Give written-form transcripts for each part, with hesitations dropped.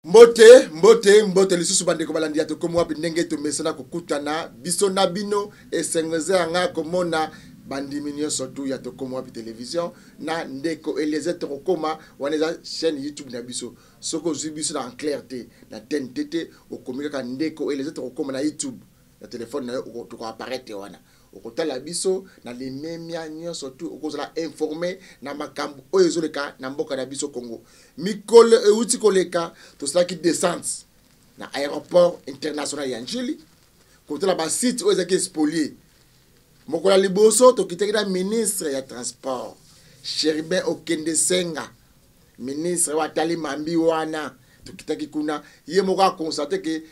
Mbote lisusu bandeko balandi yato komo wapi ndenge to mesana kokutana biso na bino esengeze anga komona bandiminyo surtout yato komo wapi télévision na ndeko eleze to kokoma waneza chaîne YouTube na biso soko zibiso na en clarté na TNT okomika ka ndeko eleze to kokoma na YouTube na téléphone na yo to ko apparaître wana okotala biso na les memia nyonso tu okozala informé na makambo oyo ezoleka na mboka na biso Congo mikolo euti koleka to saki descente na aéroport international ya Njili kotala ba site oyo ezaki spolié mokola liboso to kitaki ministre ya transport Cherubin Okende Senga ministre wa tali mambi wana to kitaki kuna ye moko a constaté que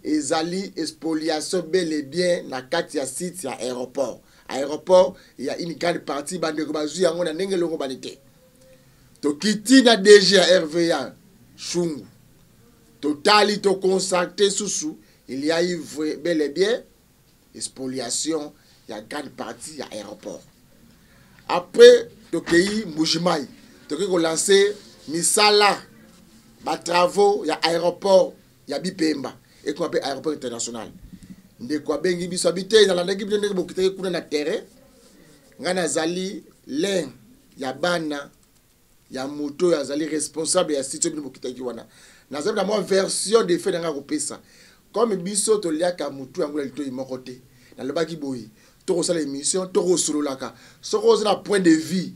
ezali spoliation bel et bien na kati ya site ya aéroport. Aéroport, il y a une grande partie bande ko bazu yango na ndenge longo banite. To kiti na DG ya RVA Chungu. Totali to consacré susu, il y a eu bel et bien spoliation ya grande partie ya aéroport. Après to kei Mbujimai, to ko lancer misala ba travaux ya aéroport ya Bipemba. Et qu'on appelle aéroport international. Nde kwa bengi biso habité na landa gibi ndenge bokiteke kuna na terrain. Ngana zali len ya bana ya moto ya zali responsable ya site bokiteke wana. Na zabi na mo version de fait nga kopesa. Comme biso to liaka moto yango la lito imokote. Na lobaki boyi. To sala émission, to sololaka. Soko na point de vue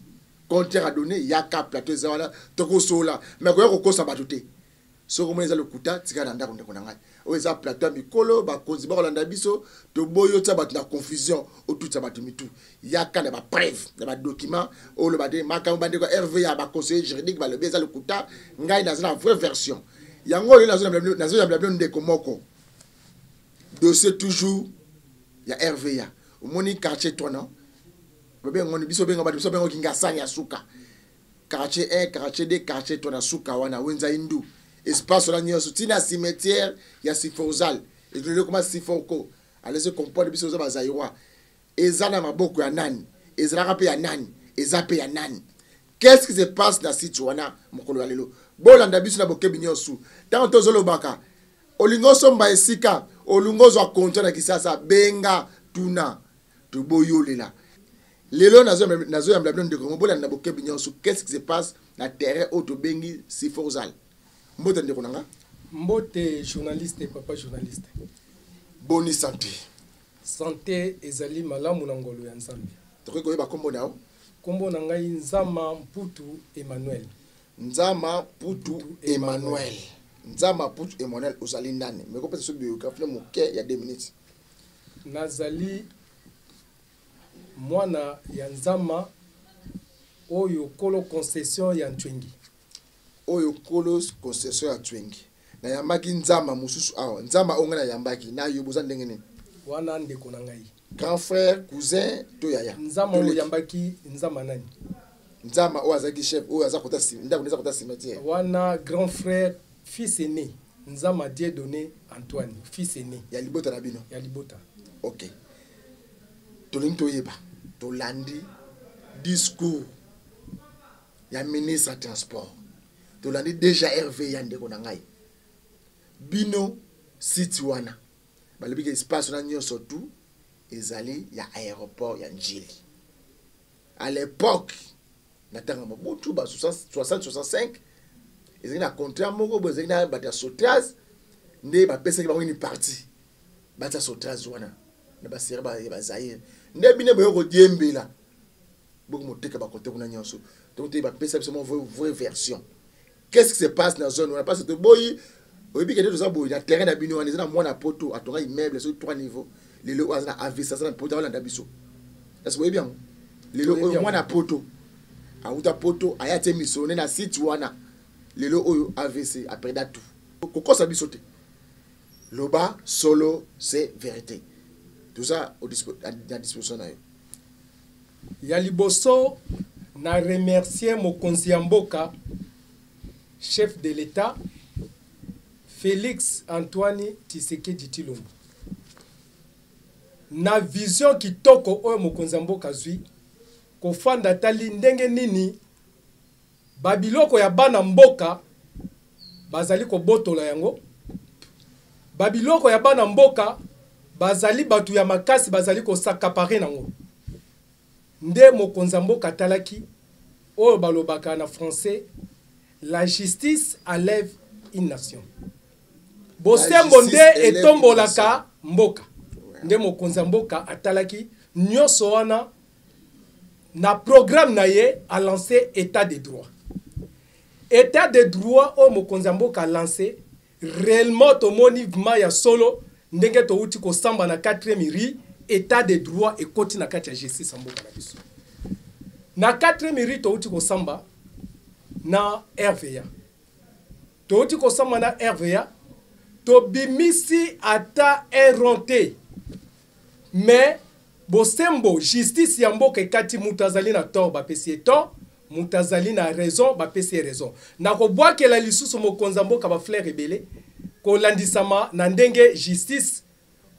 contraire à donner yaka plateau zawala to sola. Mais ko kosa batute. Soko mwenza lokuta tika na ndako ndeko nanga. Oza plateau mikolo ba kozi ba kolanda biso to boyo tsa bat na confusion autour tsa bat mitu yaka na ba preuve na ba document o le bade makambo bande ko RVA ba conseiller juridique ba le beza lokuta ngai na zana vraie version yango le na zona bien ndeko moko dossier toujours ya RVA omoni quartier tona bebe ngoni biso benga ba biso benga kingasanya suka quartier 1 quartier 2 quartier tona suka wana wenza indu espace la nyoso tina cimetière ya Sifozal et le comment Sifoko allez se comprendre biso za bazaiwa ezana maboko ya nani ezala rape ya nani ezape ya nani qu'est-ce qui se passe dans site wana mokolo lelo bolanda biso na bokebi nyoso tant tozolo baka olingoso mba esika olungozo akonta na kisasa benga tuna to boyolela lelo nazo ya mblablo ndeko bolanda bokebi nyoso qu'est-ce qui se passe na terrain auto bengi Sifozal. Mbote ndeko nanga? Mbote journaliste papa journaliste. Boni santé. Santé ezali malamu na ngolo ya Nzambe. Tokoki koyeba kombo nao? Kombo na ngai Nzama Mputu Emmanuel. Nzama Mputu Emmanuel. Nzama Mputu Emmanuel ozali ndani. Meko pesa so biographie moke ya 2 minutes. Nazali mwana ya Nzama oyo kolo concession ya Ntwengi. Oyo kolos concession ya Twengi na yambaki Nzama mususu awa Nzama onga na yambaki na yoboza ndenge nini wana ndeko na ngai grand frère cousin to yaya Nzama oyo yambaki Nzama nani Nzama o azaki chef o azakota ndako neza kota cimetière wana grand frère fils aîné Nzama Dieudonné Antoine fils aîné ya libota na bino ya libota. OK tolingi toyeba tolandi discours ya ministre ya transport tolandi déjà RVA ndeko na ngai bino site wana balobiki espace na nyonso tu ezali ya aéroport ya Njili à l'époque na tanga Mobutu ba 60-65 ezali na contrat moko bo ezali na bata Sotraz nde ba pesa ki ba ngini parti bata Sotraz wana na ba serba ba Zaire nde bine boyo ko diembela boko moteka ba côté kuna nyonso donc te ba pesa biso mo vraie version. Qu'est-ce qui se passe dans la zone? On a pas ce boy. On dit que nous avons un terrain d'abino, on est dans mon apoto, à 3 immeubles sur 3 niveaux. Les lots ont avisé ça pour dans l'abisso. Est-ce que vous voyez bien? Les lots ont mon apoto. À outa poto, à yate missionné na site wana. Les lots ont AVC après datu. Pourquoi ça bisote? Loba solo c'est vérité. Tout ça à disposition na yo. Yaliboso na remercier mokonzi ya mboka chef de l'État, Félix Antoine Tshisekedi Tshilombo. Na vision kitoko oyo mokonzi ya mboka zwi, kofanda tali ndenge nini babiloko ya bana mboka bazali ko botola yango babiloko ya bana mboka bazali batu ya makasi bazali ko sakapare nango nde mokonza mboka talaki oyo balobaka na français la justice enlève une nation bosembo nde etombolaka mboka nde mokonza mboka atalaki nyonso wana na programme na ye a lancé état de droit. État de droit au mokonza mboka a lancé réellement tomoni ya solo ndenge to uti ko samba na 4e ri état de droit et koti na kati ya justice mboka na biso. Na 4e ri to uti ko samba na RVA. To uti ko samba na RVA to bimisi ata erronté. Mais bosembo justice ya mboka ekati mutazali na tort bapesi tort mutazali na raison bapesi raison na ko bwakela lisusu mokonza mboka ba frère rebelle ko landisama na ndenge justice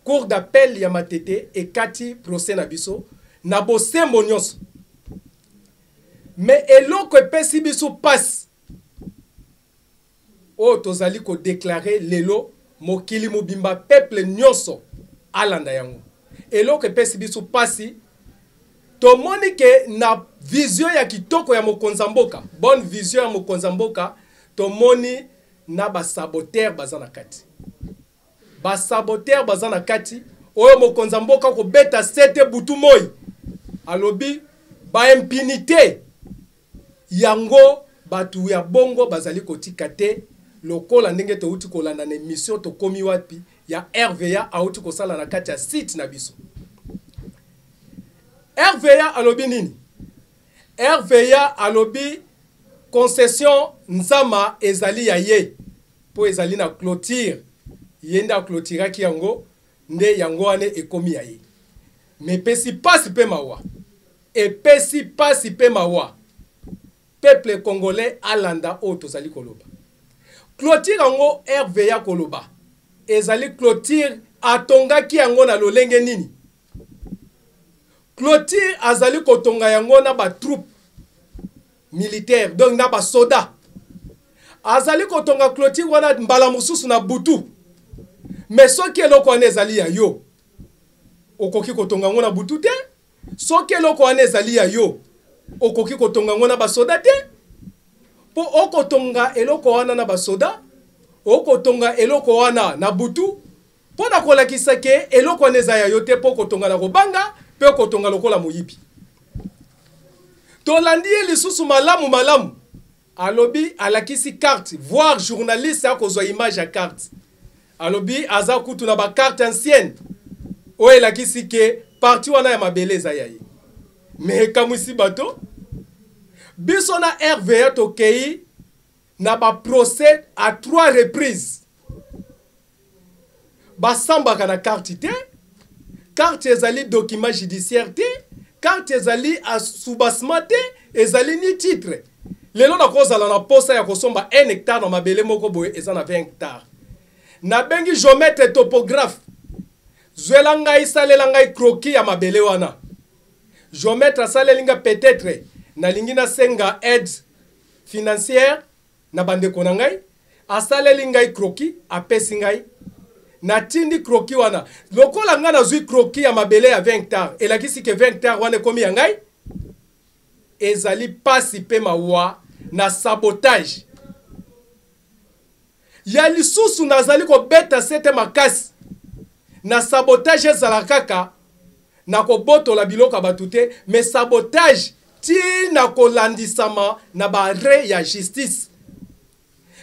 cour d'appel ya matete ekati procès na biso na bosembo nyonso mais eloko epesi biso passe o tozali ko déclarer lelo mokili mobimba peuple nyonso alanda yango eloko epesi biso pasi tomoni ke na vision ya kitoko ya mokonza mboka bonne vision ya mokonza mboka tomoni na basaboteur baza na kati basaboteur baza na kati oyo mokonza mboka ko beta sete butu moi alobi ba impunité yango batu ya bongo bazali kotika te lokola ndenge to uti kolanda na émission to komi wapi ya RVA auti ko sala na kati ya site na biso RVA alobi nini RVA alobi concession nzama ezali ya ye po ezali na clôture yenda clôture ki yango nde yango ane ekomi ya ye me pesi pasi pe mawa e pesi pasi pe mawa peuple congolais alanda o tozali koloba clôture yango RVA koloba ezali clôture atongaki yango na lolenge nini clôture azali kotonga yango na ba troupe militaire donc na ba soda azali kotonga clôture wana mbala mususu na butu mais soki eloko wana ezali ya yo okoki kotonga yango na butu te soki eloko wana ezali ya yo okoki kotonga yango na ba soda te po okotonga eloko wana na ba soda okotonga eloko wana na butu po na kolakisa ke eloko wana eza ya yo te po kotonga na kobanga pe kotonga lokola moyibi tolandi lisusu malamu alobi alakisi carte voir journaliste akozwa image ya carte alobi aza kutu na ba carte ancienne o elakisi ke parti wana ya mabeleza ya ye mais kamwisi bato biso na RVA tokei na ba procès à 3 reprises basambaka na carte te carte ezali document judiciaire te carte ezali asubasma te ezali ni titre lelo na kozala na posa ya kosomba 1 hectare na mabele moko boye eza na 20 hectare na bengi géomètre topographe zwela ngai salela ngai croquis ya mabele wana géomètre salelinga peut-être na lingi na senga aide financière na bandeko na ngai asaleli ngai croquis apesi ngai na tindi croquis wana lokola nga na zui croquis ya mabele ya 20 hectare elakisi ke 20 hectare wana komi ya ngai ezali pasi pe mawa na sabotage ya lisusu nazali ko beta sete makasi na sabotage ezala kaka na ko botola biloko batute mais sabotage ti na kolandisama na bare ya justice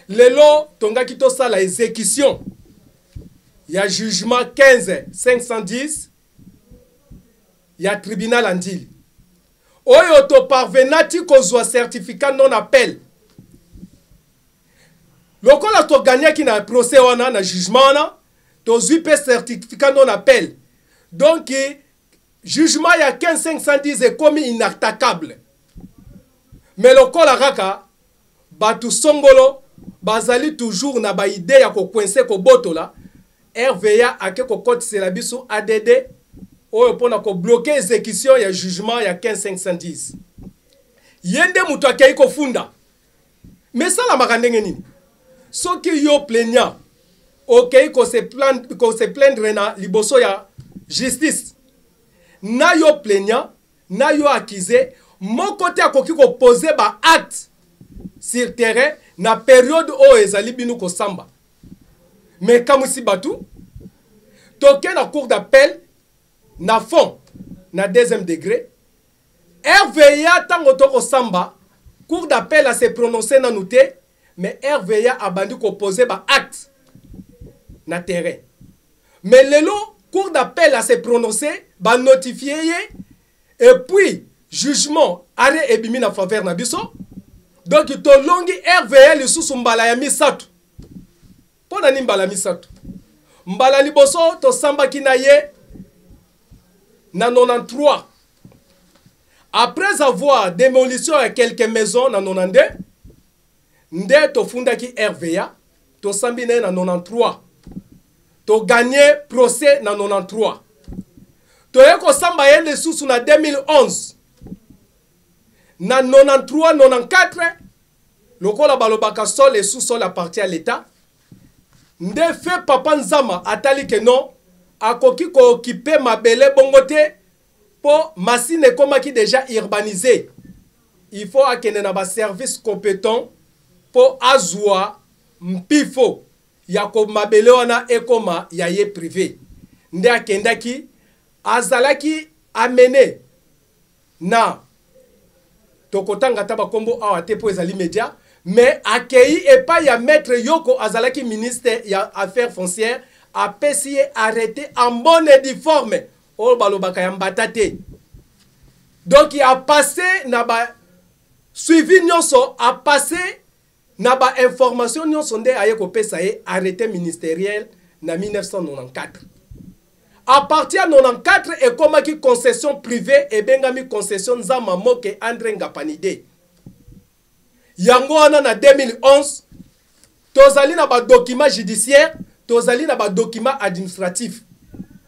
lelo tongaki to sala exécution ya jugement 15 510 ya tribunal andili oyo to parvenati kozwa certificat non appel lokola to gagnaki na procès wana na jugement wana to zui pe certificat non appel donc jugement ya 15 510 est comme inattaquable mais lokola kaka batu songolo bazali toujours na ba idée ya ko coincer ko botola RVA ake ko kotisela biso ADD oyo pona ko bloquer exécution ya jugement ya 15 510 yende mutu akei ko funda mais ça la makandenge nini soki yo plaignant okei ko se plaindre na liboso ya justice na yo plaignant na yo accusé moko te akoki ko poser ba acte sur terrain na période o ezali binu ko samba mais kamusi batu toke na cour d'appel na fond na deuxième degré RVA tango toko samba cour d'appel a se prononcé na nouté mais RVA a bandi ko poser ba acte na terrain mais lelo cour d'appel a se prononcé ba notifié et puis jugement arrêt ebimi na faveur na biso donc to longi RVA lisusu mbala ya misatu pona ni mbala misatu mbala liboso to samba ki na ye na 93 après avoir démolition à quelques maisons na 92 nde to funda ki RVA to sambi na 93 to gagné procès na 93 to yeko samba ye lisusu na 2011 na 93 94 lokola balobaka sol et sous-sol appartient à l'État nde fait papa nzama atali ke non akoki ko occuper mabele bongote po machine komaki déjà urbanisé il faut akene na ba service compétent po azwa mpifo ya ko mabele wana ekoma ya ye privé nde akendaki azalaki amené na tokotanga taba kombo awa te po ezali média mais accueilli et pas ya maître Yoko azalaki ministre ya affaires foncières a pesi arrêté en bonne et due forme o balobaka ya mbatate donc il a passé na ba suivi nyonso a passé na ba information nyonso nde aye ko pesa ye arrêté ministériel na 1994 à partir de 94 et comme qui concession privée et bengami concession nzama moke André Ngapanide yango wana na 2011 tozali na ba document judiciaire tozali na ba document administratif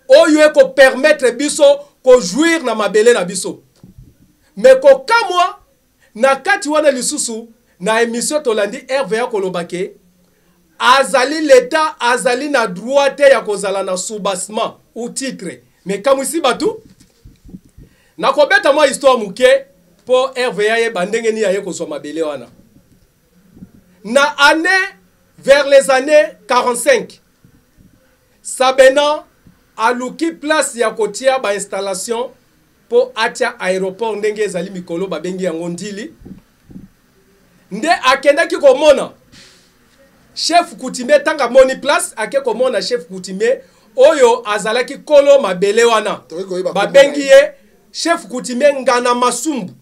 oyo ko permettre biso ko jouir na mabele na biso mais ko kamwa na kati wana lisusu na émission tolandi RVA kolobake azali l'état azali na droit te ya kozala na soubassement ou titre mais kamusi batu na kobeta moi histoire muke pour RVA ye bandenge ni aye kozwa mabele wana na année vers les années 45 Sabena aluki place ya kotia ba installation pour atia aéroport ndenge ezali mikolo babengi yango ndili nde akendaki komona chef coutumier tanga moni place ake komona chef coutumier oyo azalaki kolo mabele wana babengi ye chef coutumier Ngana Masumbu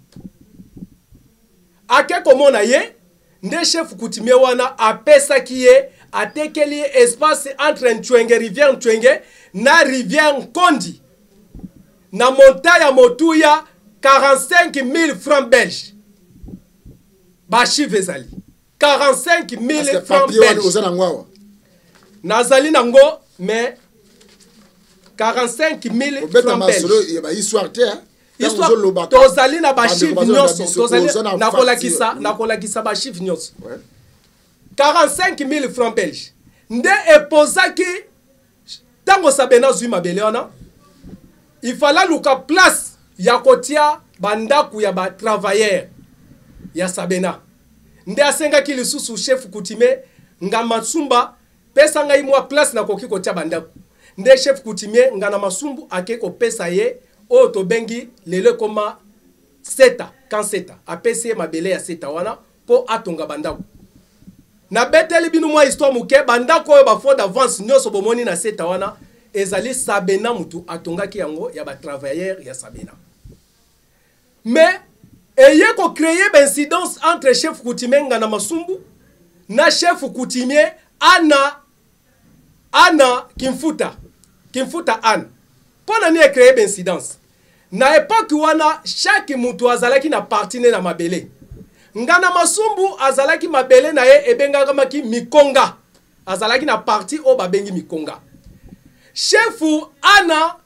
ake komona ye nde chef coutumier wana apesaki ye atekeli espace entre Ntwenge rivière Ntwenge na rivière Nkondi na montagne ya motuya 45 000 francs belges bachive ezali 45 000 francs belges nazali nango mais 45 000 francs belges histoire tozali na bachive nyonso tozali na kolakisa bachive nyonso 45 000 francs belges nde epozaki tango Sabena zwi mabele wana il fallait luka place ya kotia bandaku ya ba travailleur ya Sabena nde asengaki lisusu chef coutumier Ngana Masumba pesa ngai mwa place na koki kotia bandaku nde chef coutumier Ngana Masumbu ake ko pesa ye o to bengi lele koma seta kan seta apesi mabele ya seta wana po atonga bandaku na beteli binu mwa histoire muke bandako oyo ba fond d'avance nyonso bomoni na seta wana ezali Sabena mutu atongaki yango ya ba travailleur ya Sabena mais eye ko créer incidence entre chef coutumier Ngana Masumbu na chef coutumier Anna Kimfuta Anne pona ni créer incidence na époque wana chaque mutu azalaki na partine na mabele Ngana Masumbu azalaki mabele na ye ebenga kamaki Mikonga azalaki na parti o babengi Mikonga chefu Anna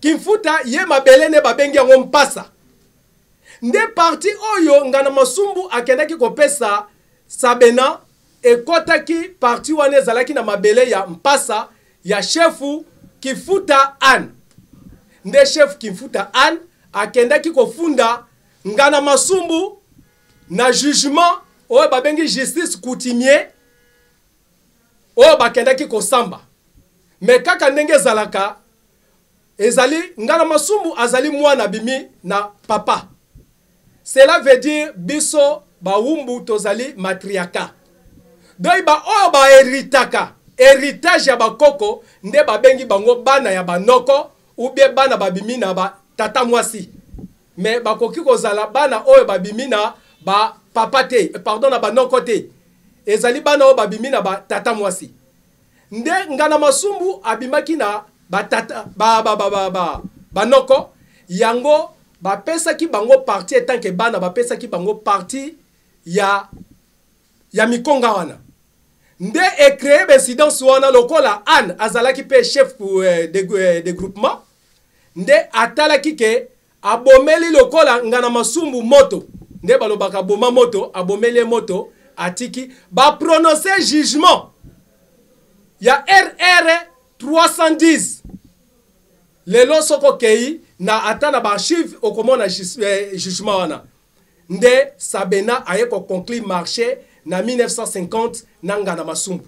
Kimfuta ye mabele ne babengi yango Mpasa nde parti oyo Ngana Masumbu akendaki kopesa Sabena ekotaki parti wana ezalaki na mabele ya mpasa ya chefu Kifuta Anne. Nde chef Kifuta Anne akendaki kofunda ngana masumbu na jugement oyo babengi justice coutumier oyo bakendaki kosamba. Me kaka ndenge ezalaka ezali ngana masumbu azali mwana bimi na papa. Cela veut dire biso bawumbu tozali matriarcat. Donc ba oyo ba heritaka héritage ya bakoko nde babengi bango bana ya banoko ou bien bana babimi na ba tata mwasi. Mais bakoki kozala bana oyo babimi na ba papa te, pardon, na banoko te. Ezali bana oyo babimi na ba tata mwasi. Nde ngana masumbu abimaki na ba tata banoko yango bapesaki bango parti etant que bana bapesaki bango parti ya mikonga wana. Nde créé incidence wana lokola Anne azalaki pe chef de groupement. Nde atalaki ke abomeli lokola ngana masumbu moto. Nde balobaka boma moto, abomeli moto, atiki ba prononcer jugement. Ya RR 310. Lelo soko kei na atana ba archive okomona jugement wana. Nde Sabena aye ko conclure marché na 1950 na ngana masumbu.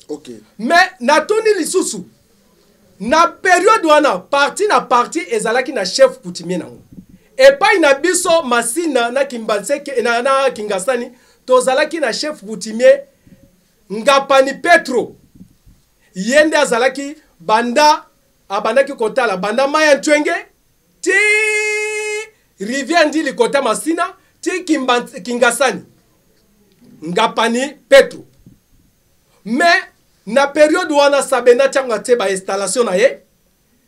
OK. Mais natoni lisusu na période wana parti na parti ezalaki na chef coutumier nango. Et pas ina biso masina na Kimbanseke na Kingasani tozalaki na chef coutumier Ngapani Petro. Yende azalaki banda abandaki kotala banda maya ntwenge ti rivière ndili kota masina ti Kingasani Ngapani Petro. Mais na période wana Sabena tianga te ba installation na ye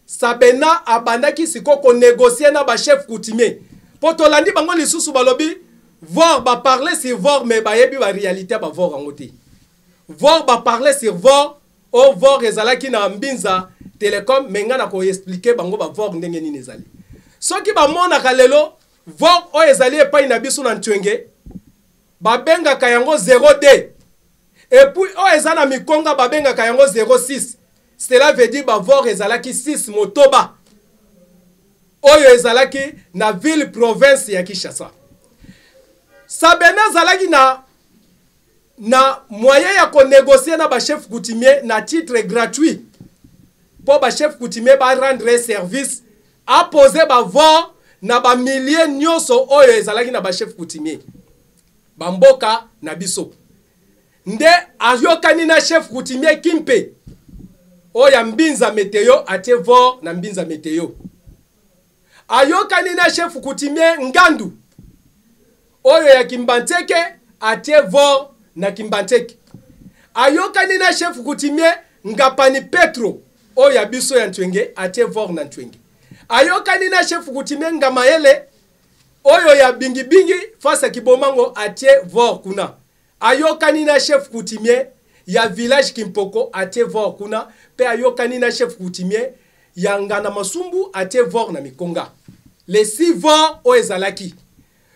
Sabena abandaki sikoko négocier na ba chef coutumier poto landi bango lisusu balobi voir ba parler sur voir mais ba yebi ba réalité ba voir ngote voir ba parler sur voir o voir ezalaki na Mbinza Telecom menga na ko expliquer bango ba voir ndenge nini ezali soki ba mona kalelo voir o ezali epai na biso na ntwenge ba benga kayango 0D. Et puis, oh, ezana mikonga babenga kayango 06. Cela veut dire bavor ezalaki 6 motoba. Oyo ezalaki na ville province ya Kinshasa. Sabena zalaki na moyen ya ko négocier na ba chef coutumier na titre gratuit. Pour ba chef coutumier ba rendre service a poser bavor na ba milliers nyonso oyo ezalaki na ba chef coutumier. Bamboka na biso. Nde ayokani na chef coutumier Kimpe oya Mbinza Meteo atie vor na Mbinza Meteo. Ayokani na chef coutumier Ngandu oyo ya Kimbanteke atie vor na Kimbanteke. Ayokani na chef coutumier Ngapani Petro oya biso ya Ntwenge atie vor na Ntwenge. Ayokani na chef coutumier Ngamayele oyo ya Bingi Bingi face Kibomango atie vor kuna. Ayokani na chef coutumier ya village Kimpoko atie vor kuna pe ayokani na chef coutumier ya ngana masumbu atie vor na mikonga. Les 6 vor o ezalaki.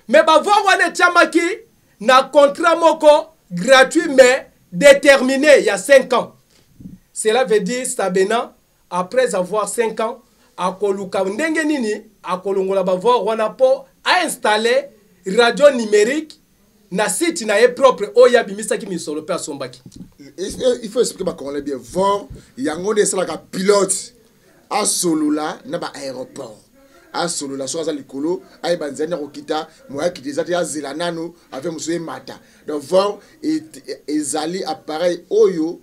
Mais ba vor wane tiamaki na contrat moko gratuit mais déterminé il y a 5 ans. Cela veut dire Sabena après avoir 5 ans akoluka ndenge nini akolongola ba vor wana po a installer radio numérique na site na ye propre oya bimisa ki misolo pe asombaki. Il faut expliquer ba congolais bien vor yango de sala ka pilote a solula na ba aéroport a solula so za likolo ay banzania kokita moya ki déjà ya zelanano avec monsieur mata donc vor ezali appareil oyo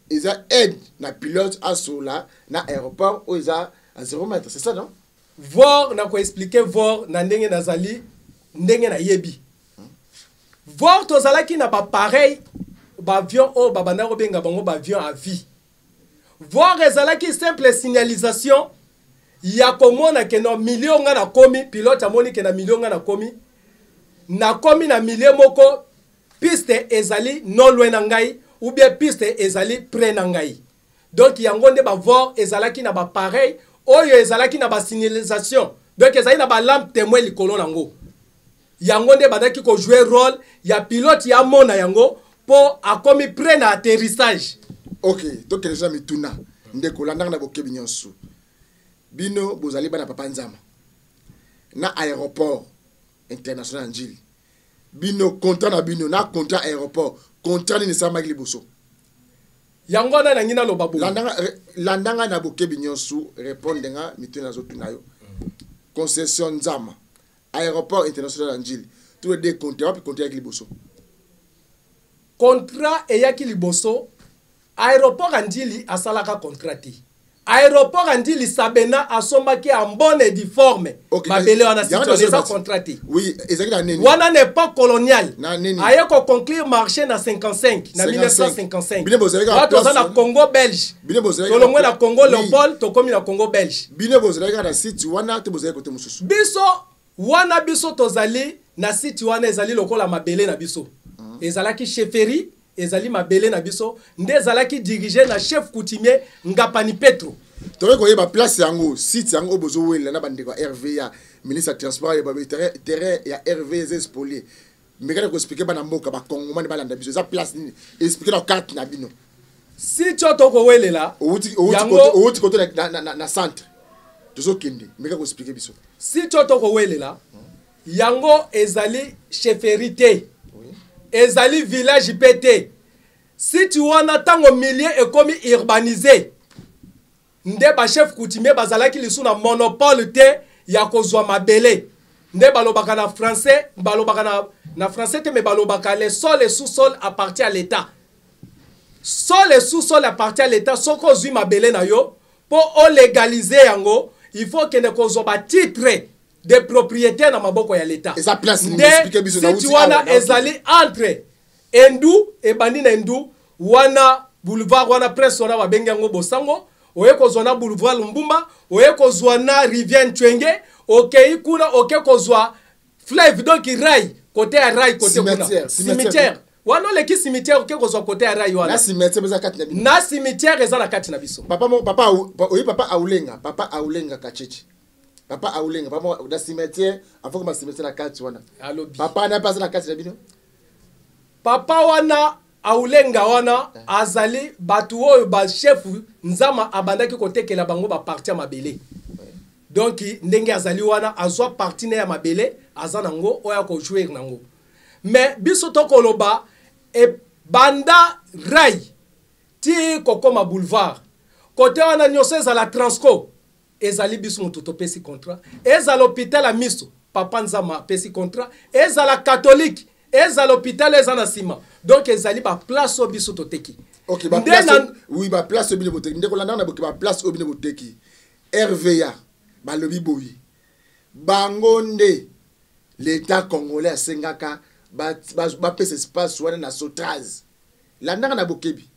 eza aide na pilote a solula na aéroport oza à 0 mètre, c'est ça non? Vor na ko expliquer vor na ndenge nazali ndenge na yebi. Voir tozalaki na ba pareil ba avion o babanda ko benga bango ba avion à vie. Voir ezalaki simple signalisation ya komona ke no million nga na komi pilote amoni ke na million nga na komi na million moko piste ezali non loin na ngai ou bien piste ezali près na ngai. Donc yango nde ba voir ezalaki na ba pareil oyo ezalaki na ba signalisation. Donc ezali na ba lampe témoin likolo nango. Yango nde badaki ko jouer rôle ya pilote ya mona yango pour akomi prêt na atterrissage. Ok, donc les gens me tournent. Ndeko landanga na bokebi nyonso. Bino bozali bana papa nzama. Na aéroport international Njili. Bino contrat na bino na contrat aéroport. Contrat ni sama liboso. Yango na ngina lo babu. Landanga na bokebi nyonso répondre nga mituna zo tunayo. Concession nzama. Aéroport international Njili. Tous les deux contrats puis contrat avec liboso. Contrat eyaki liboso. Aéroport Andili asalaka contrati. Aéroport Andili Sabena asombaki en bonne et due forme. Okay, Mabele wana situation ça contrati. Oui, exactement neni. Wana n'est pas colonial. Na neni. Ayeko conclure marché na 55 na 1955. Bine bozalaka na place. Na Congo belge. Bine bozalaka. Tolongwe na Congo Léopold tokomi na Congo belge. Bine bozalaka na site wana te bozalaka côté mususu. Biso wana biso tozali na site wana ezali lokola mabele na biso. Ezalaki chefferie ezali mabele na biso nde ezalaki dirigé na chef coutumier Ngapani Petro. Tore ko yeba place yango site yango bozo wela na bandeko RVA ministre de transport ya terrain ya RVA spolié. Mekana ko expliquer bana mboka ba kongomani balanda biso za place ni expliquer na carte na bino. Si choto ko welela outi côté na centre. Tozo kende mekana ko expliquer biso. Si choto ko welela yango ezali chefferie ezali village pété. Si tu wana tango milieu ekomi urbanisé. Nde ba chef coutumier bazalaki lisu na monopole te ya kozwa mabele. Nde balobaka na français, balobaka na français te me balobaka les sols et sous-sols appartient à l'État. Sol et sous-sol appartient à l'État. Soko zwi mabele na yo pour légaliser yango, il faut que ne kozwa ba titre des propriétaires na maboko ya l'État. Et ça place ni expliquer biso na uti wana ezali entre Endu et Bandina Endu wana boulevard wana presse wana babengi yango bosango oyeko zwana boulevard Lumbumba oyeko zwana rivière Twenge okei kuna okeko zwa fleuve donc rail côté ya rail côté kuna cimetière wana leki cimetière okeko zwa côté ya rail wana na cimetière beza kati na biso na cimetière eza na kati na biso papa aulenga kachechi papa aulenga papa na cimetière afoko ma cimetière na kati wana papa na pas na kati na bino papa wana aulenga wana azali batu oyo ba chef nzama abandaki kotekela bango ba parti ya mabele. Donc ndenge azali wana azwa parti na ya mabele azanango oya ko jouer nango. Mais biso to koloba e banda rai ti kokoma boulevard. Côté wana nyonso ezala Transco ezali biso mutu topesi contrat. Ezala hôpital a miso papa nzama pesi contrat. Ezala catholique eza l'hôpital eza na sima donc ezali ba place obiso toteki. OK ba place oui ba place obine boteki ndeko landa na boki ba place obine boteki RVA ba lobi boyi bangonde l'état congolais asengaka ba pesa espace wana na Sotraz landa na bokebi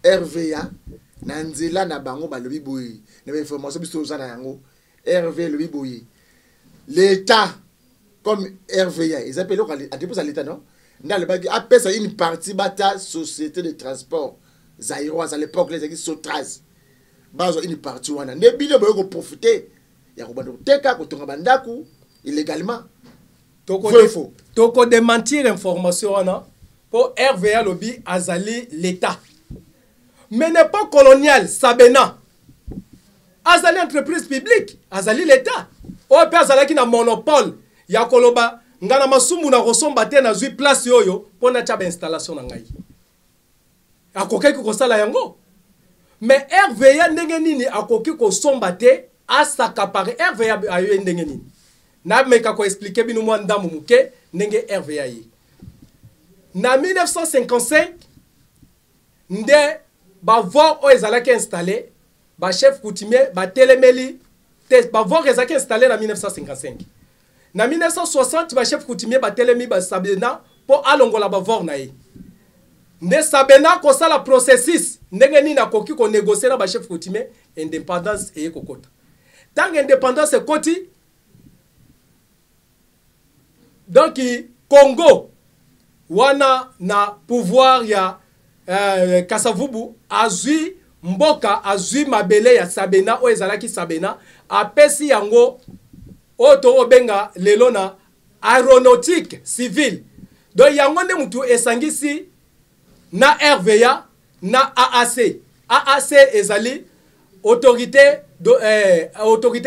RVA na nzela na bango ba lobi boyi na information biso za na yango RVA lobi boyi l'état comme RVA, ils appellent à dépôt à l'État, non? Dans le bac, après ça, une partie bata société de transport. Zaïroise à l'époque, les équipes Sotraz. Bazo une partie wana. Ne bino boyo profiter. Ya kobando teka kotonga bandaku illégalement. Toko démentir information wana pour RVA lobby azali l'État. Mais n'est pas colonial, Sabena. Azali entreprise publique, azali l'État. O pe azali ki na monopole. Ya koloba ngana masumu na kosomba te na zui place yoyo pona cha ba installation na ngai akoki kosala yango mais RVA ndenge nini akoki kosomba te asakapare RVA ayo ndenge nini na meka ko expliquer bino mwa ndamu muke ndenge RVA yi na 1955 nde ba voir o ezalaki installé ba chef coutumier ba telemeli te ba voir ezalaki installé na 1955. Na 1960 ba chef coutumier ba telemi ba Sabena pour alongola ba vor na ye. Nde Sabena ko sala processus ndenge nini akoki ko négocier na ba chef coutumier indépendance et kokota. Tant indépendance ekoti donc Congo wana na pouvoir ya Kasavubu azui mboka azui mabele ya Sabena o ezalaki Sabena apesi yango Oto obenga lelo na aéronautique civile. Donc yango nde mutu esangisi na RVA na AAC. AAC ezali autorité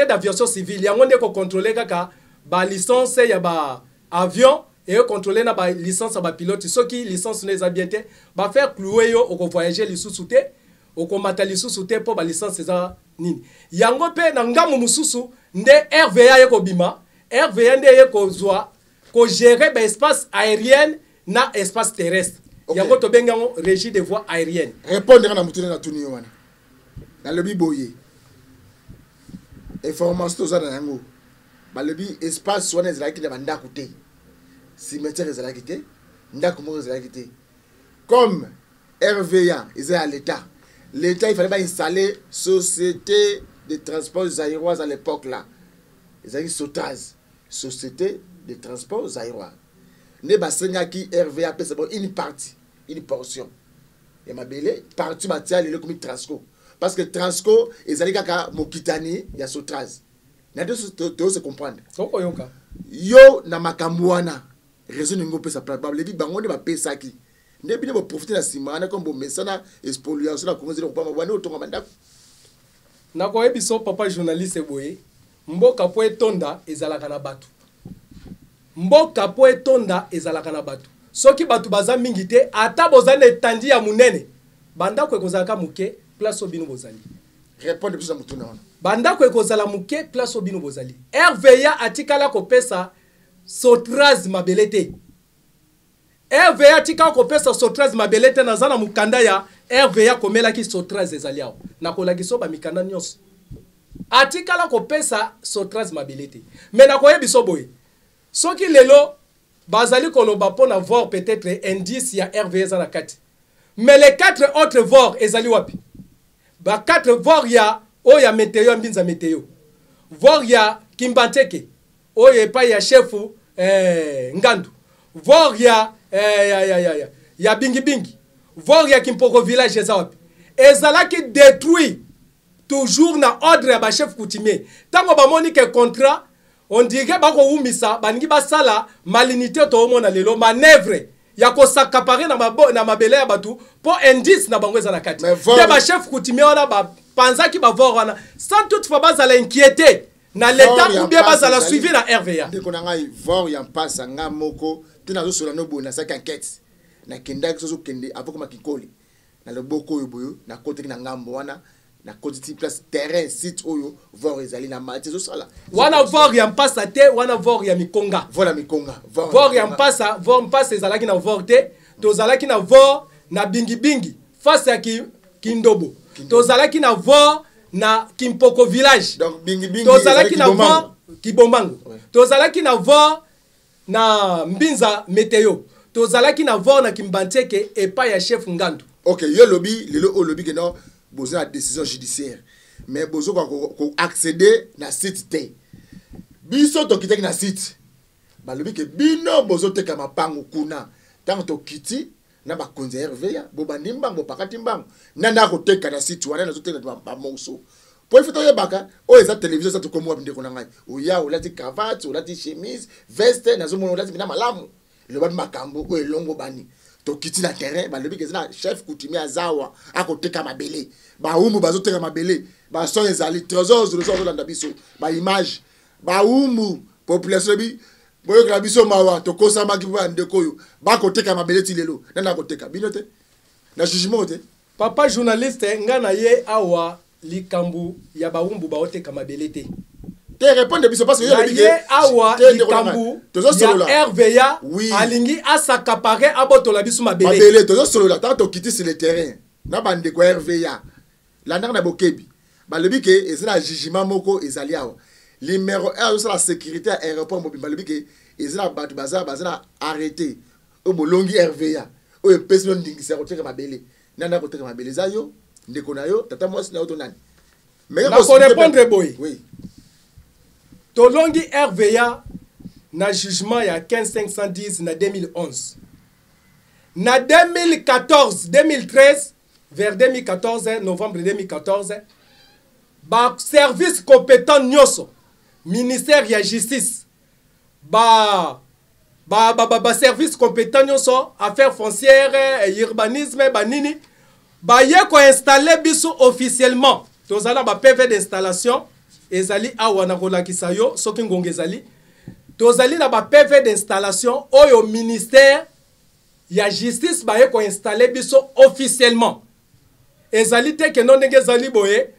d'aviation civile. Yango ndeko contrôler kaka ba licence ya ba avion et contrôler na ba licence ya ba pilote. Ceux qui licence les habités ba faire clouer yo au voyager les sous-souté au komata les sous-souté pour ba licence za nini. Yango pe na ngamu mususu nde RVA yeko bima. RVA nde yeko zwa ko gérer ba espace aérien na espace terrestre. Yango to bengango régie des voies aériennes. Répondre na mutune na tuni wana. Na lobi boye. Information za na yango. Ba lobi espace wana ezala ki na banda kote. Cimetière ezala kité, ndako mo ezala kité. Comme RVA ezala à l'État. L'État il fallait pas installer société de transport aériens à l'époque là. Ezala Sotraz, société de transport aériens. Ne basenga ki RVA c'est bon une partie, une portion. Et ma belle partie matière le comme Transco. Parce que Transco ezali kaka mokitani ya Sotraz. Na deux se comprendre. Yo na makamwana raison ningo pesa plate lebi bango ne ba pesa ki ne bino ba profiter na simana comme bo mesana spoliation na kongo zelo pa mabwana otonga bandako na ko ebiso papa journaliste boye mboka po etonda ezalaka na batu mboka po etonda ezalaka na batu soki batu baza mingi te ata bozana etandi ya munene bandako ekozalaka muke place obino bozali répondre plus à mutuna wana bandako ekozala muke place obino bozali RVA atikala ko pesa Sotraz mabelete. RVA tika ko pesa Sotraz mabelete na zana mukanda ya RVA komela ki Sotraz ezaliao. Na kolagiso ba mikanda nyos. Atika la ko pesa Sotraz mabelete. Mais na ko yebiso boy. Soki lelo bazali koloba pona voir peut-être indice ya RVA za na kati. Mais les 4 autres voir ezali wapi? Ba 4 voir ya oya météo mbinza météo. Voir ya Kimbanteke. Oye pa ya chefu Ngandu. Voir ya Bingi Bingi. Voir ya Kimpoko village ezawapi. Ezalaki détruit toujours na ordre ya ba chef coutumier. Tango ba moni ke contrat on dirait ba ko umisa baningi ba sala malinité to mona lelo manœuvre ya ko s'accaparer na mabele ya batu pour indice na bango ezana kati. De ba chef coutumier wana ba panza ki ba voir wana sans toutefois ba za l'inquiéter. Na l'état ou bien bas à la suivi la RVA. Dès qu'on a eu voir y en passe en moko, tu n'as pas no bon na sa enquête. Na kenda so kende avant comme kikoli. Na le boko yoboyo na côté na ngambo wana na côté place terrain site oyo voir ezali na mati so sala. Wana voir y en passe te, wana voir y mikonga. Voilà mikonga. Voir y en passe ezalaki na voir te, to zalaki na voir na bingi bingi face à Kindobo. To zalaki na voir na Kimpoko village. Donc bingi bingi tozalaki na voir Kibombango. Tozalaki na voir na Mbinza météo. Tozalaki na voir na Kimbanteke et pas ya chef Ngandu. OK, yo lobby, le lobby que non besoin de décision judiciaire. Mais besoin ko accéder na site T. Biso to kitaki na site. Ba lobby que bino bozo te kama pango kuna. Tant to kiti na ba konza RVA bo bandimba bo pakati mbango nanda ko teka na site wana na zo teka ba monso po ifito ye baka o eza télévision sa to komo abinde ko ngai o ya o lati cravate o lati chemise veste na zo mona o lati bina malamu le ba makambo o elongo bani to kiti na terrain ba lebi ke na chef coutumier azawa akoteka mabele ba umu bazo teka mabele ba so ezali trésors de so dans biso ba image ba umu population bi boyo ka biso mawa to kosa maki ba ndeko yo ba koteka mabele ti lelo nana koteka binote na jugement te papa journaliste ngana ye awa likambu ya ba umbu ba oteka mabele te te répondre biso parce que yo ye awa likambu ya RVA alingi asakapare abotola biso mabele tozo solo la tant to quitter sur le terrain na bande ko RVA la na bokebi ba lebi ke ezala jugement moko ezali awa numéro 1 sur la sécurité à aéroport mobile ba lebi ke ezala batu bazana arrêté o bolongi RVA o pesi ndingisa ko teka mabele nana ko teka mabele zayo ndeko na yo tata mwasi na otonani mais ko répondre boy oui tolongi RVA na jugement ya 15510 na 2011 na 2013 vers 2014 novembre 2014 ba service compétent nyoso ministère ya justice ba service compétent nyonso affaires foncières urbanisme banini baye ko installer biso officiellement tozala ba PV d'installation ezali awa na kolakisa yo soki ngonga ezali tozali na ba PV d'installation oyo ministère ya justice baye ko installer biso officiellement ezali te ke non ndenge ezali boye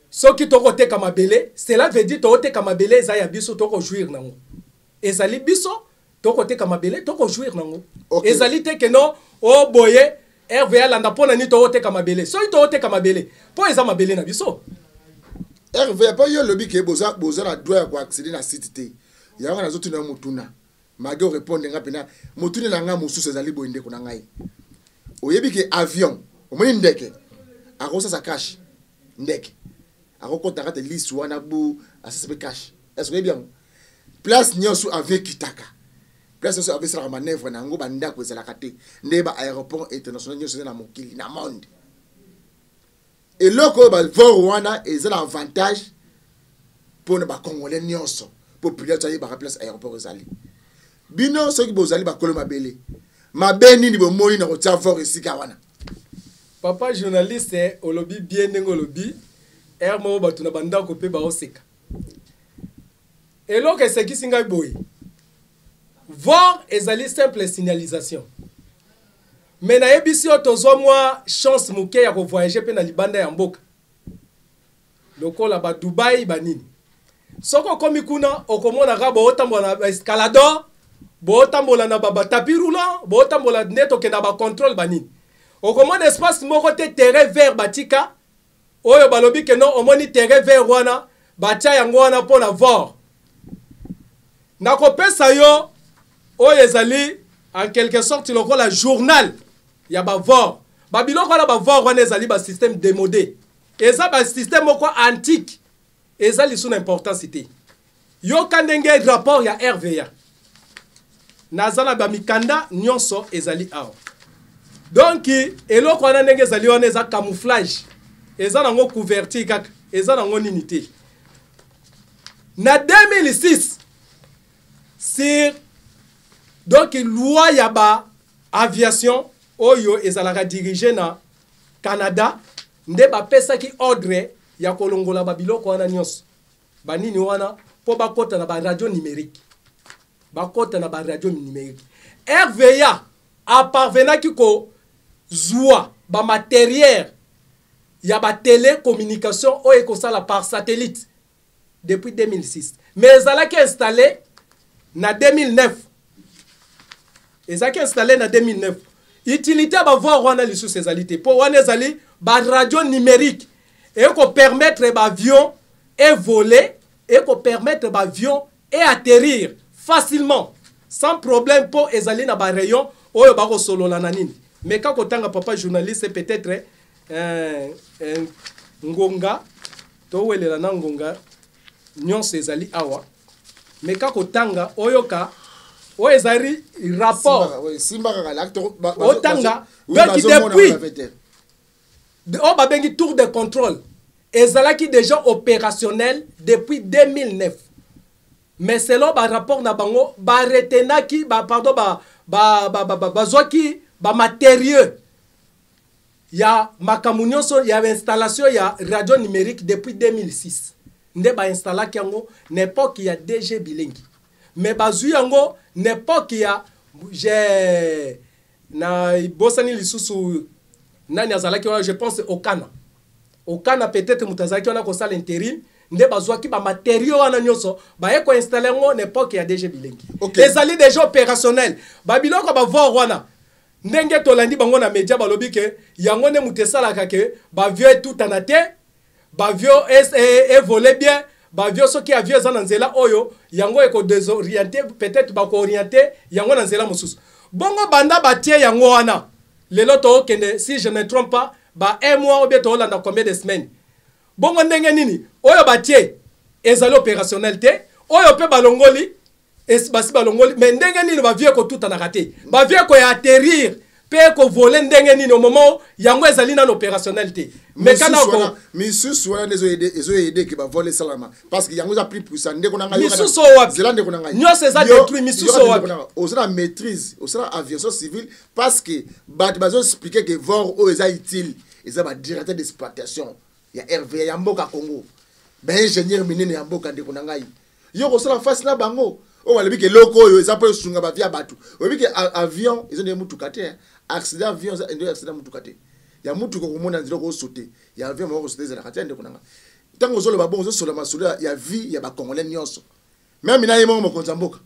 soki tokoteka mabele cela veut dire tokoteka mabele eza ya biso toko jouir nango ezali biso tokoteka mabele toko jouir nango ezali te ke non o boye RVA landa pona ni tokoteka mabele soki tokoteka mabele po eza mabele na biso RVA pa yo lobi ke boza na droit ko accéder na site te yango na zotu na mutuna mage o répondre nga pena mutuna na nga mususu ezali boye ndeko na ngai oyebi ke avion omoni ndeke akosa sa cash ndeke akokota kate liste wana bu asese cash est-ce que bien place nyosu avec kitaka place nyosu avec sa manœuvre na ngo banda ko ezala kate ndeba aéroport international nyosu na mokili na monde et loko ba vor wana ezala avantage pour ba congolais nyonso population ayi ba place aéroport ezali bino soki bozali ba kolo mabele mabeni ni bomoni na kotia vor esika wana papa journaliste olobi bien ndenge olobi mo batu na banda ko pe ba oseka eloko esekisi ngai boye voir ezali simple signalisation mais na yebisi yo tozwa mwa chance muke ya ko voyager pe na libanda ya mboka lokola ba Dubai banini soko komi kuna okomona ka bo otambola na escalador bo otambola na ba tapis roulant bo otambola neto ke na ba contrôle banini okomona espace moko te terrain vert batika oyo balobi ke non omoni terrain vert wana batia yango wana pona voir nakopesa yo oyo ezali en quelque sorte lokola journal ya ba voir babiloko wana ba voir wana ezali ba système démodé eza ba système moko antique ezali sous importance te yo kandenge rapport ya RVA nazala ba mikanda nyonso ezali awa donc eloko wana ndenge ezali wana eza camouflage eza nango couverture kaka eza nango nini te na 2006 sur donc loi ya ba aviation oyo ezalaka dirigé na Canada nde bapesaki ordre ya kolongola babiloko wana nyonso banini wana po bakota na ba radio numérique bakota na ba radio numérique RVA a parvenaki ko zwa ba matériel ya ba télécommunication oyo ekosala par satellite depuis 2006 mais ezalaki installé na 2009 ezalaki installé na 2009 utilité ba voir wana lisusu ezali te po wana ezali ba radio numérique et ko permettre ba avion et voler et ko permettre ba avion et atterrir facilement sans problème po ezali na ba rayon oyo ba ko solola na nini mais quand kotanga papa journaliste peut-être ngonga to welela na ngonga nyonso ezali awa mais quand kotanga oyoka o ezali rapport simba kaka l'acteur otanga donc depuis o babengi tour de contrôle ezalaki déjà opérationnel depuis 2009 mais selon ba rapport na bango ba retenaki ba pardon ba zwaki ba matériaux ya makamunyoso ya installation ya radio numérique depuis 2006 nde ba installaki yango n'époque ya DG Bilengi mais bazui yango n'époque ya j'ai na bosani lisusu nani azalaki wa je pense Okana peut-être mutazaki wana ko sala intérim nde bazwaki ba matériaux wana nyonso ba eko installer ngo n'époque ya DG Bilengi ezali déjà opérationnel ba biloko ba voir wana ndenge tolandi bango na media balobi ke yango ne mutesalaka ke ba vieux tout anate ba vieux et voler bien ba vieux soki avieux za na nzela oyo yango eko désorienter peut-être ba ko orienter yango na nzela mususu bongo banda batie yango wana lelo to kende si je ne me trompe pas ba un mois ou bien to landa combien de semaines bongo ndenge nini oyo batie ezali opérationnel te oyo pe balongoli basi balongoli mais ndenge nini ba vieux ko tout anakate ba vieux ko atterrir pe ko voler ndenge nini au moment yango ezali na opérationnalité mais kana ko misusu wana ezo aider que ba voler salama parce que yango za plus puissant ndeko na ngai misusu wapi zela ndeko na ngai nyo ça détruit misusu wapi osala maîtrise osala aviation civile parce que bat bazo expliquer que vor o eza utile eza ba directeur d'exploitation ya RVA ya mboka Congo ba ingénieur minene ya mboka ndeko na ngai yo kosala face na bango o walebi ke loko oyo eza po sunga ba via batu oyebi ke avion ezo ne mutuka te accident avion eza accident mutuka te ya mutuka ko mona nzilo ko sauter ya avion mo ko sauter za kati ndeko na ngai tango zolo ba bon zo sola masolo ya vie ya ba congolais nyonso même na yemo mo konza mboka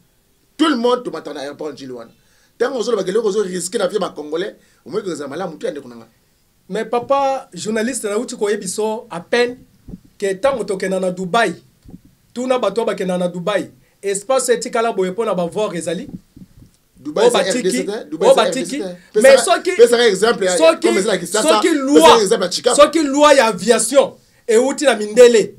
tout le monde to matana à aéroport Njilwana tango zolo ba keloko zo risquer na vie ba congolais au moins que za malamu te ndeko na ngai. Mais papa journaliste na uti ko yebiso à peine que tango tokena na Dubai tuna bato ba kena na Dubai espace etikala boye pona ba voir ezali Dubai batiki mais soki loi ya aviation et outi na mindele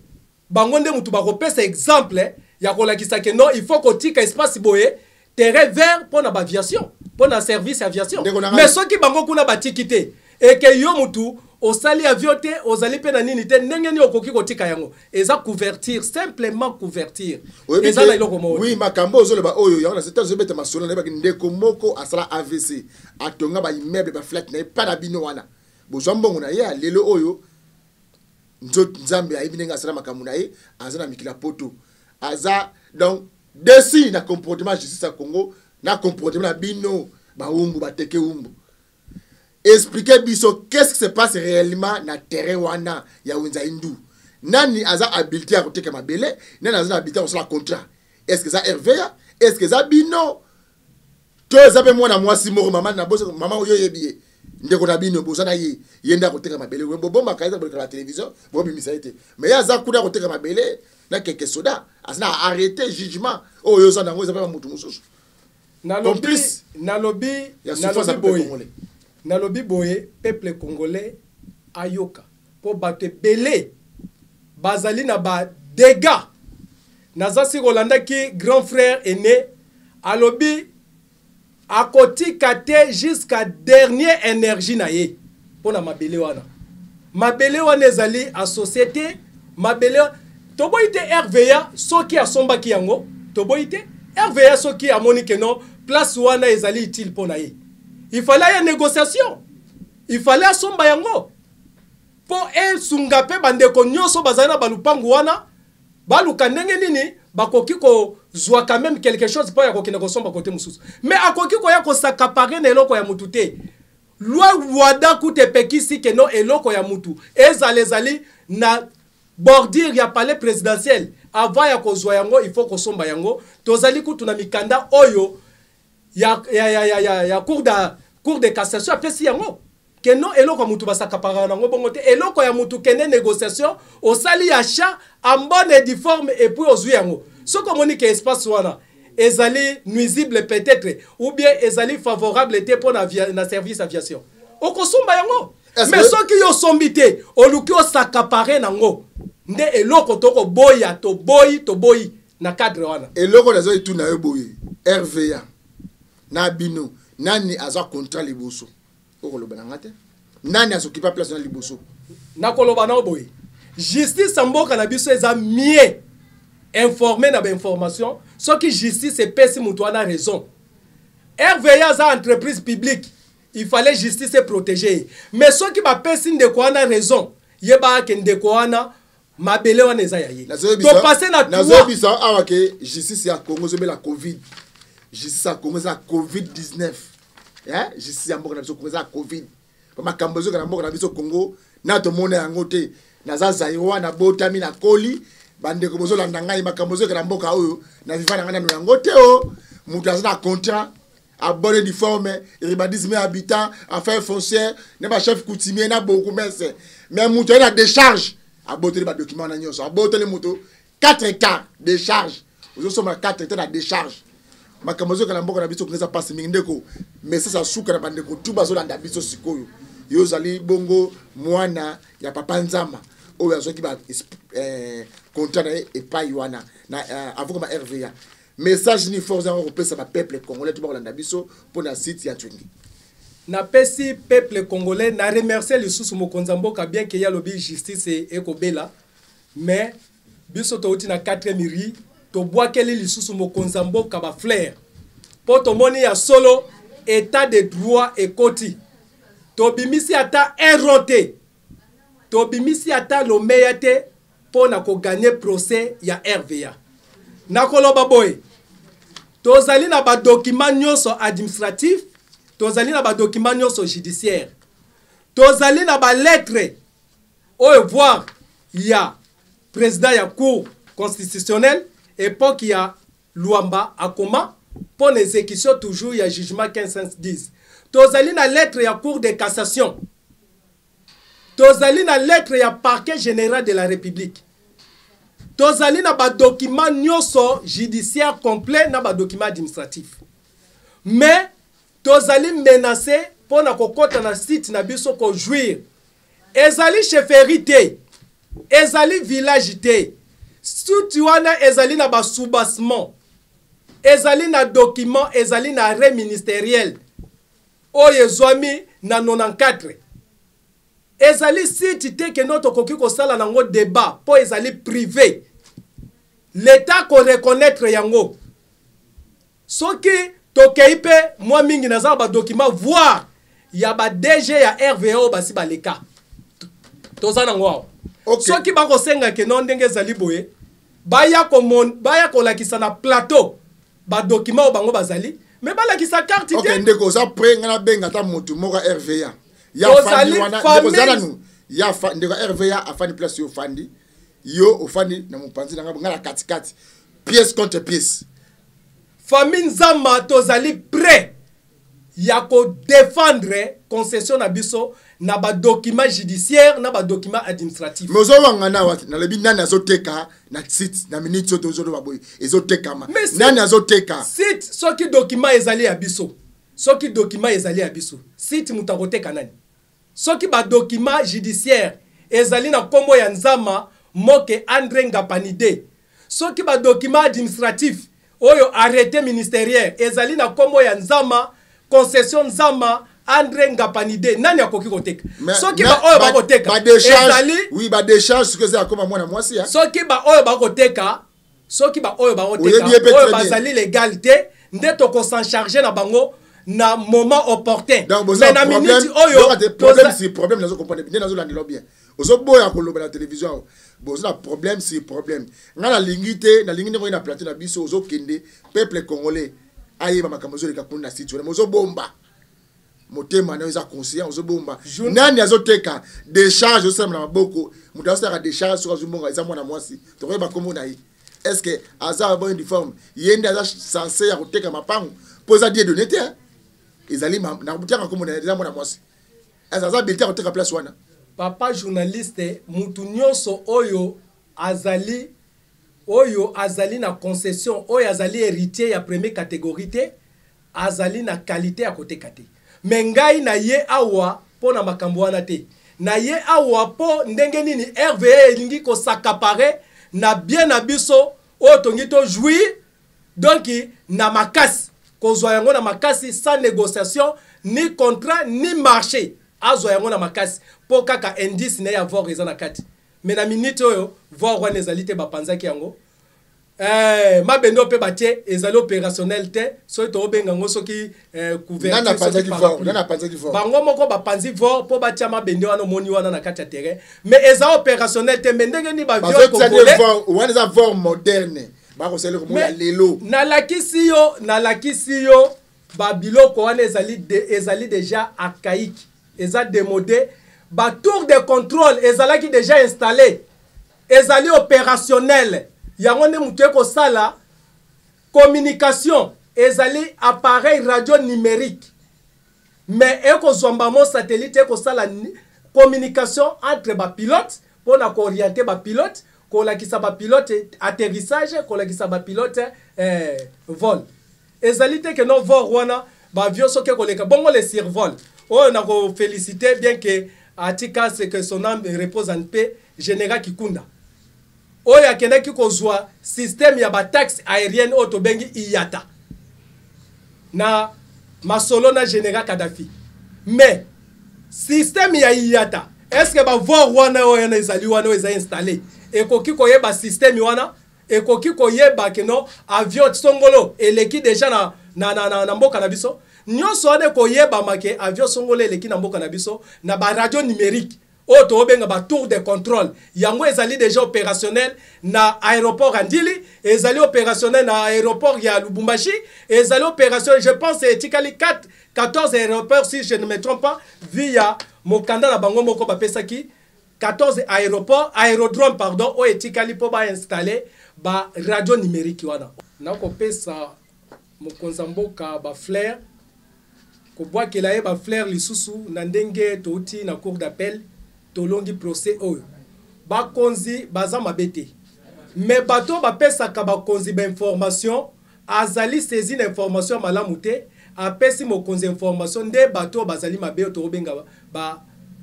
bango nde mutu bakopesa exemple ya kolakisa ke non il faut kotika espace boye terrain vert pona ba aviation pona service aviation mais soki bango kuna batiki te et que yo mutu osali avion te ozali pe na nini te ndenge ni okoki kotika yango eza couverture simplement couverture eza na iloko mo oui makambo ozoloba oyo yango na c'est zo beta masolo na ba ndeko moko asala AVC atonga ba immeuble ba flat na pas na bino wana bozwa mbongo na ye lelo oyo nzambe ayibinenga asala makambo na ye azana mikila poto aza donc desi na comportement justice à Congo na comportement na bino ba umbu bateke umbu. Expliquez biso qu'est-ce qui se passe réellement na terrain wana ya Winza Hindu. Nani aza habilité à koteka mabele, nani aza habilité à la contrat. Est-ce que ça RVA? Est-ce que ça bino? To zabe mwana mwasi moko mama na boso mama oyo yebiye. Ndeko na bino bosa na ye yenda koteka mabele. Bomba kaisa boka la télévision, bobi misaite. Mais ya za kuda koteka mabele na keke soda, asna arrêter jugement. Oh yo za nango zabe mutu mususu. Na lobby boy. Na lobi boye peuple congolais ayoka po bato belé bazali na ba dégâts nazasi rolanda ki grand frère aîné alobi akoti kate jusqu'à dernière énergie na ye pona mabele wana ezali a société mabele toboite RVA soki asomba ki yango toboite RVA soki amoni ke non place wana ezali utile pona ye. Il fallait une négociation. Il fallait asomba yango. Po sungape bandeko nyoso bazana balupangu wana baluka ndenge nini bakoki ko zwa quand même quelque chose pour yakoki na kosomba côté mususu. Mais akoki ko ya ko sakaparer na eloko ya mutu te. Loi wada kute pekisi ke no eloko ya mutu. Ezali na bordure ya palais présidentiel. Avant ya ko zwa yango il faut ko somba yango. Tozali kutu na mikanda oyo ya cour de cassation apesi yango que non eloko mutu basakapara nango bongo te eloko ya mutu kene négociation osali achat en bonne et due forme et puis ozwi yango soko moni ke espace wana ezali nuisible peut-être ou bien ezali favorable te pour na service aviation okosomba yango mais soki yo sombité oluki osakapare nango nde eloko toko boya to boyi na cadre wana eloko nazo itu na yo boyi RVA na bino nani aza contrat liboso okoloba na ngate nani asokipa place na liboso na koloba na boye justice mboka na biso eza mieux informé na ba information so ki justice epesi mutu ana raison RVA za entreprise publique il fallait justice protéger mais so ki ba pesi ndeko ana raison yeba ke ndeko ana mabele wana eza ya ye to passer na nazo bisa awa ke justice ya Congo zo la covid justice a commencé à COVID-19. Justice a commencé à COVID. Ma kambozo kana mboka na biso Congo na to mona yango te na za zairwa na botami na koli bande ko bozo landa ngai makambozo kana mboka oyo na vivana ngana no yango te o mutu azana contrat a bonne uniforme ribadisme habitant affaires foncières ne ba chef coutumier na beaucoup mais mutu na décharge a boteli ba document na nyoso a boteli mutu 4 cas de charge ozo soma 4 cas de décharge makambozo kana mboka na biso kuneza passe mingi ndeko mais ça suka na bandeko tuba zo landa biso sikoyo yo zali bongo mwana ya papa nzama oyo azoki ba contrat et pas wana na avant comme RVA message ni force en repesa ba peuple congolais tuba landa biso pour na site ya twingi na pesi peuple congolais na remercier le sous mokonza mboka bien que ya lobby justice et kobela mais biso to uti na 4e miri to boakeli le sous mokonza mboka ba flair po to moni ya solo état de droit et koti to bimisi ata erroté to bimisi ata lo meyate po na ko gagner procès ya RVA na koloba boy tozali na ba document nyonso administratif tozali na ba document nyonso judiciaire tozali na ba lettre au voir ya président ya cour constitutionnelle époque ya Luamba Akoma pour l'exécution toujours ya jugement 1510 tozali na lettre ya cour de cassation tozali na lettre ya parquet général de la république tozali na ba document nyonso judiciaire complet na ba document administratif mais tozali menacé pour na kokota na site na biso ko jouir ezali chefferie te ezali village te suti wana ezali na ba soubassement ezali na document ezali na arrêt ministériel oyo ezwami na 94 ezali site te ke noto koki kosala nango débat po ezali privé l'état ko reconnaître yango soki tokei pe mwa mingi naza ba document voir ya ba DG ya RVO basi baleka toza nango okay. Soki ba kosenga ke non ndenge ezali boye baya kolakisa na plateau ba document bango bazali mais balakisa carte te okay ndeko za pre ngana benga ta motu moka RVA ya fandi wana ndeko zala nu ya ndeko RVA afani place yo fandi yo ofandi na mopanzi nanga ngala katikati pièce contre pièce famille Nzama tozali prêt ya ko défendre concession na biso na ba document judiciaire na ba document administratif mozo wangana wati na lebi nani azoteka na site na minute so tozo ba boy ezoteka ma nani azoteka site soki document ezali ya biso soki document ezali ya biso site mutakoteka nani soki ba document judiciaire ezali na kombo ya Nzama moke André Ngapanide soki ba document administratif oyo arrêté ministériel ezali na kombo ya Nzama concession Nzama André Ngapanide nani akoki koteka soki ba oyo bakoteka ezali oui ba décharge ce que c'est comme mwana mwasi ya soki ba oyo bakoteka oyo bazali légalité nde to ko s'en charger na bango na moment opportun mais na minute oyo problème c'est problème nazo comprendre bien nazo landelo bien ozo boya ko loba na télévision bon c'est un problème c'est problème ngala lingité na lingine ko ina plateau na biso ozo kende peuple congolais aye ba makambo le kakuna site ozo bomba motema na eza conscient ozo bomba nani azoteka décharge osema na maboko mutu asaka décharge sur azumbonga eza mwana mwasi to ko ba komona yi est-ce que azar bon uniforme yende aza censé ya koteka mapango poza die donné te ezali na butaka komona eza mwana mwasi aza bilité koteka place wana papa journaliste mutu nyonso oyo azali na concession oyo azali héritier ya première catégorie te azali na qualité ya koteka te mais ngai na ye awa po na makambo wana te na ye awa po ndenge nini RVA elingi ko s'accaparer na bien na biso oyo tongi to jouir donc na makasi kozwa yango na makasi sans négociation ni contrat ni marché azwa yango na makasi po kaka indice na ya voir eza na kati mais na minute oyo voir wana ezali te bapanzaki yango mabendo pe batie ezali opérationnel te so to benga ngo soki couverture nana panzaki fort bango moko bapanzi fort po batia mabendo wana moni wana na kati ya terrain mais eza opérationnel te mais ndenge ni ba vieux congolais wana za fort moderne ba ko sele ko ya lelo na lakisi yo ba biloko wana ezali déjà archaïque eza démodé ba tour de contrôle ezalaki déjà installé ezali opérationnel yango ne mutu ko sala communication ezali appareil radio numérique mais eko zomba mo satellite ko sala communication entre ba pilote pour na orienter ba pilote ko lakisa ba pilote atterrissage ko lakisa ba pilote vol ezali te que no vol wana ba avion soke ko leka bongo le survol oh na ko féliciter bien que atika c'est que son âme repose en paix général Kikunda oyo akendaki kozwa système ya ba taxe aérienne oyo tobengi IATA na masolo na général Kadhafi mais système ya yata est-ce que ba voir wana oyana ezali wana eza installé ekoki koyeba système wana ekoki koyeba que non avion songolo eleki déjà na mboka na biso nyonso wana koyeba make avion songolo eleki na mboka na biso na ba radio numérique auto benga ba tour de contrôle yango ezali déjà opérationnel na aéroport Andili ezali opérationnel na aéroport ya Lubumbashi ezali opérationnel je pense etikali 14 aéroports si je ne me trompe pas via mokanda na bango moko ba pesaki 14 aérodrome pardon o etikali po ba installer ba radio numérique wana nako pesa mokonza mboka ba flair ko bwakela ye ba flair lisusu na ndenge touti na cour d'appel tolongi procès oyo bakonzi baza mabete mais bato bapesaka bakonzi ba information azali saisine information malamu te apesi mokonzi information nde bato bazali mabe to benga ba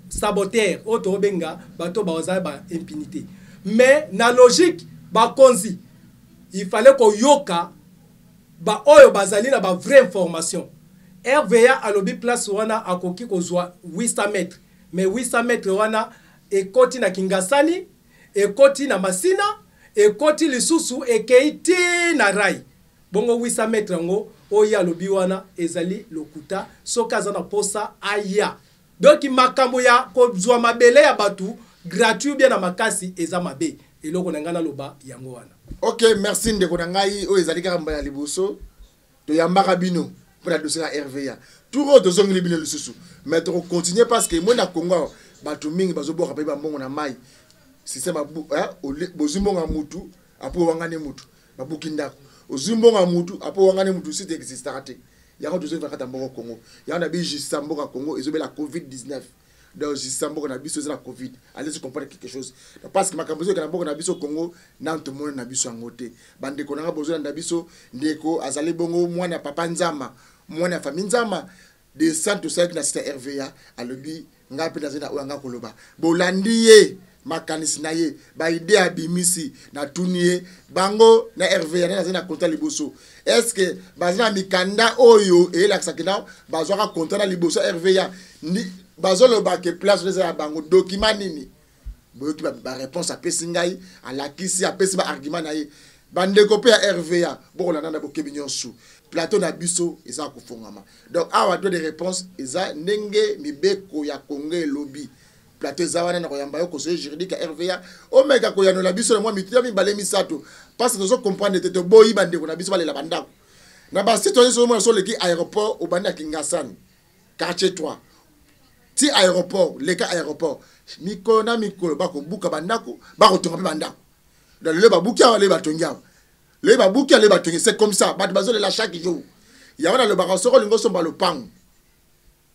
saboteur to benga bato bazali ba impunité mais na logique bakonzi il fallait ko yoka ba oyo bazali na ba vraie information RVA alobi place wana akoki kozwa 800 mètres mais 800 mètres wana ekoti na Kingasani ekoti na Masina ekoti lisusu ekeiti na Rai bongo 800 mètres ngo oya lobi wana ezali lokuta soka za na posa aya donc makambo ya kozwa mabele ya batu gratuit bien na makasi eza mabe eloko na ngana loba yango wana. OK, merci ndeko na ngai o ezali kamba ya liboso to yambaka bino pour la dossier à RVA tout de zongli bino lisusu mais to continuer parce que moi na Congo batu mingi bazoboka pe ba mbongo na mai système abu bozumbonga mutu apo wangane mutu babuki ndako ozumbonga mutu apo wangane mutu site existera te yango tozo vakata mbongo Congo yango na bi justice mboka Congo ezobela COVID-19 donc justice mboka na biso la COVID allez comprendre quelque chose parce que makambo zo kana mboka na biso Congo na tout monde na biso ngote bande ko na besoin na biso ndeko azali bongo mwana papa nzama mwana famille nzama de centre de na cité RVA alobi ngapi na zina oanga koloba bolandiye makanisi na ye ba idea bimisi na tunie bango na RVA na zina konta liboso est-ce que bazina mikanda oyo e la sakina bazwaka konta na liboso RVA ni bazolo ba ke place les bango document nini boyoki ba réponse a pesingai à la kisi a pesi ba argument na ye bande kopé ya RVA bokolanda na bokebinyo su plateau na biso eza kufongama donc awa do de réponse eza ndenge mibeko ya Congo lobby plateau za wana na koyamba yo conseil juridique ya RVA omeka koyano la biso na mwa mitya mibale misato parce que nous comprendre tete boyi bande ko na biso balela bandako na ba citoyen so mo so leki aéroport au banda Kingasani quartier 3 ti aéroport leka aéroport mikona mikolo bako buka bandako bako tonga pe bandako dans le babukia le batongia le babukia le batongia c'est comme ça bat bazo la chaque jour ya wana le bakasoko lingo somba le pang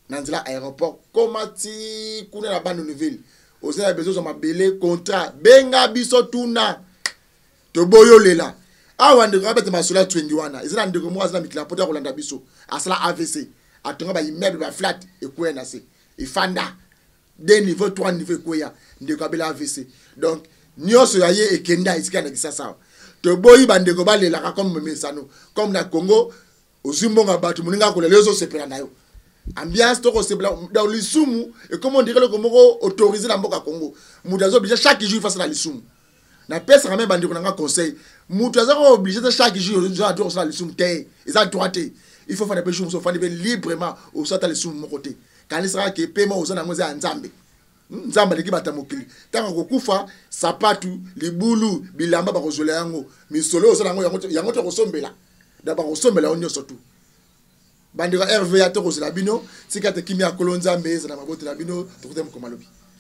nanzila aéroport komati kuna na bande nouvelle oza besoin de mabele contrat benga biso tuna to boyo lela awa ndeko abete masola 21 ezana ndeko mo azana mikla pota kolanda biso asala AVC atonga ba immeuble ba flat ekwena se ifanda de niveau 3 niveau koya ndeko abela AVC donc nyonso ya ye ekenda isika na kisasa to boyi bandeko balela comme mesano comme na Congo ozumbonga batu muninga ko lezo sepela nayo ambiance to ko sepela dans lisumu et comment on dirait le Congo autorisé na mboka Congo mudazo obligé chaque jour face na lisumu na pesa quand même bandeko na conseil mudazo obligé chaque jour à tour sur la lisumu té ça droité il faut faire des choses faire librement au sata lisumu mon côté quand il sera que paiement aux na ngoza nzambe nzamba leki batamokili tanga kokufa sapatu libulu bilamba bakozola yango misolo osala yango to kosombela da bakosombela onyo surtout bande ka RVA to kozola bino sikate kimia kolonza mbeza na mabote na bino to kotem komalobi